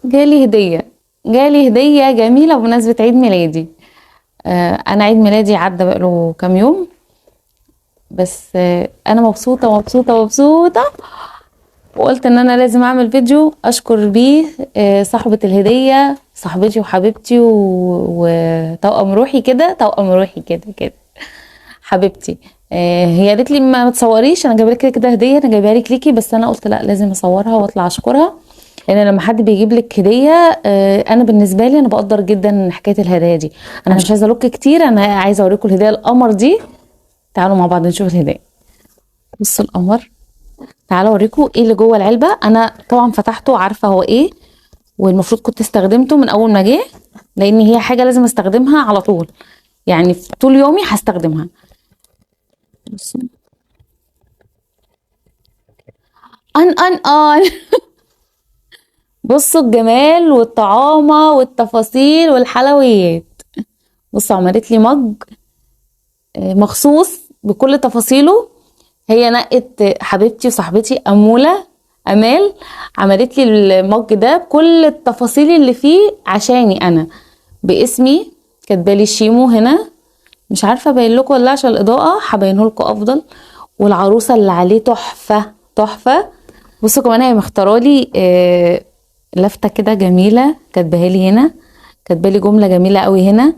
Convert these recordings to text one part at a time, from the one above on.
جالي هدية جميلة بمناسبة عيد ميلادي. انا عيد ميلادي عدى بقاله كام يوم، بس انا مبسوطة مبسوطة مبسوطة، وقلت ان انا لازم اعمل فيديو اشكر بيه صاحبة الهدية، صاحبتي وحبيبتي وتوأم روحي كده، توأم روحي كده حبيبتي. هي قالت لي ما تصوريش، انا جايبه لك كده هديه، انا جايبها لك ليكي، بس انا قلت لا لازم اصورها واطلع اشكرها، لان لما حد بيجيب لك هديه انا بالنسبه لي انا بقدر جدا حكايه الهدايا دي. انا مش عايزه الوك كتير، انا عايزه اوريكم الهديه القمر دي. تعالوا مع بعض نشوف الهديه. بصوا القمر، تعالوا اوريكم ايه اللي جوه العلبه. انا طبعا فتحته عارفه هو ايه، والمفروض كنت استخدمته من اول ما جه، لان هي حاجه لازم استخدمها على طول، يعني في طول يومي هستخدمها. بصوا ان بصوا الجمال والطعامة والتفاصيل والحلويات. بصوا عملت لي مج مخصوص بكل تفاصيله. هي نقت حبيبتي وصاحبتي امال عملت لي المج ده بكل التفاصيل اللي فيه عشاني انا، باسمي، كاتبالي شيمو هنا، مش عارفه ابين لكم ولا عشان الاضاءه هبينه لكم افضل. والعروسه اللي عليه تحفه تحفه. بصوا كمان هي مختارالي لفته كده جميله، كاتباها لي هنا، كاتبالي جمله جميله قوي هنا.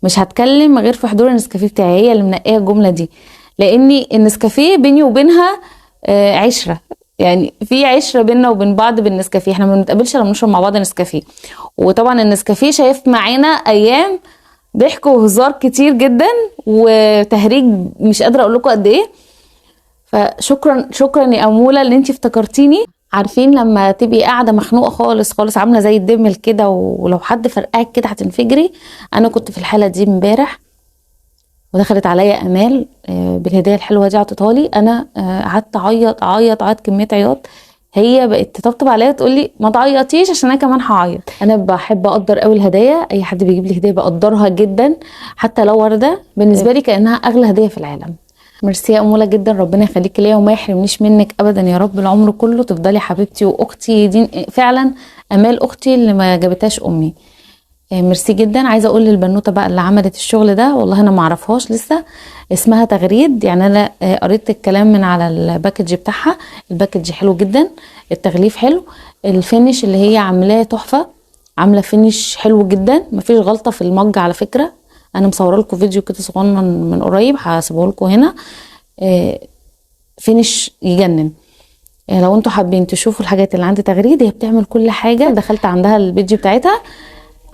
مش هتكلم غير في حضور النسكافيه بتاعي، هي اللي منقيه الجمله دي، لاني النسكافيه بيني وبينها عشره، يعني في عشره بيننا وبين بعض بالنسكافيه، احنا ما بنتقابلش لما بنشرب مع بعض نسكافيه. وطبعا النسكافيه شايف معانا ايام ضحك وهزار كتير جدا وتهريج مش قادره اقول لكم قد ايه. فشكرا شكرا يا اموله اللي انتي افتكرتيني. عارفين لما تبقي قاعده مخنوقه خالص خالص، عامله زي الدمل كده، ولو حد فرقعك كده هتنفجري؟ انا كنت في الحاله دي امبارح، ودخلت عليا امال بالهديه الحلوه دي عطتها لي. انا قعدت اعيط اعيط اعيط كميه عياط. هي بقت تطبطب عليا وتقول لي ما تعيطيش عشان انا كمان هعيط. انا بحب اقدر قوي الهدايا، اي حد بيجيب لي هديه بقدرها جدا، حتى لو ورده بالنسبه لي كانها اغلى هديه في العالم. ميرسي يا اموله جدا، ربنا يخليكي ليا وما يحرمنيش منك ابدا يا رب، العمر كله تفضلي حبيبتي واختي دي فعلا. امال اختي اللي ما جابتهاش امي. ميرسي جدا. عايزه اقول للبنوته بقى اللي عملت الشغل ده، والله انا ما اعرفهاش لسه، اسمها تغريد، يعني انا قريت الكلام من على الباكج بتاعها. الباكج حلو جدا، التغليف حلو، الفينش اللي هي عاملاه تحفه، عامله فينش حلو جدا، مفيش غلطه في المج على فكره. انا مصوره لكم فيديو كده صغنن من قريب هسيبه لكم هنا. فينش يجنن. لو انتوا حابين تشوفوا الحاجات اللي عند تغريد، هي بتعمل كل حاجه. دخلت عندها البيج بتاعتها،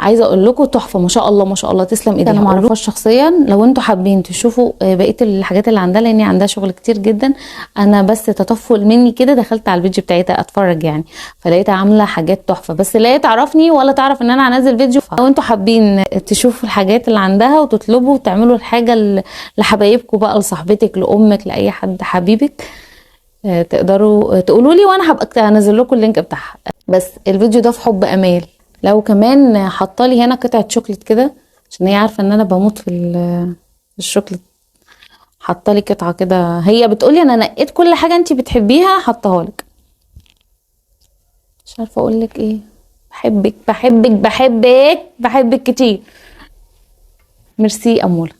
عايزه اقول لكم تحفه، ما شاء الله ما شاء الله، تسلم ايديها. انا ما اعرفهاش شخصيا، لو انتوا حابين تشوفوا بقيه الحاجات اللي عندها، لان عندها شغل كتير جدا، انا بس تطفل مني كده دخلت على الفيديو بتاعتها اتفرج يعني، فلقيتها عامله حاجات تحفه، بس لا تعرفني ولا تعرف ان انا هنزل فيديو. لو انتوا حابين تشوفوا الحاجات اللي عندها وتطلبوا وتعملوا الحاجه لحبايبكم بقى، لصاحبتك، لامك، لاي حد حبيبك، تقدروا تقولوا لي وانا هبقى انزل لكم اللينك بتاعها. بس الفيديو ده في حب امال. لو كمان حطالي هنا قطعه شوكليت كده، عشان هي عارفه ان انا بموت في الشوكليت، حطالي قطعه كده، هي بتقولي انا نقيت كل حاجه انتي بتحبيها حطها لك. مش عارفه اقول لك ايه، بحبك بحبك بحبك بحبك كتير. ميرسي اموله.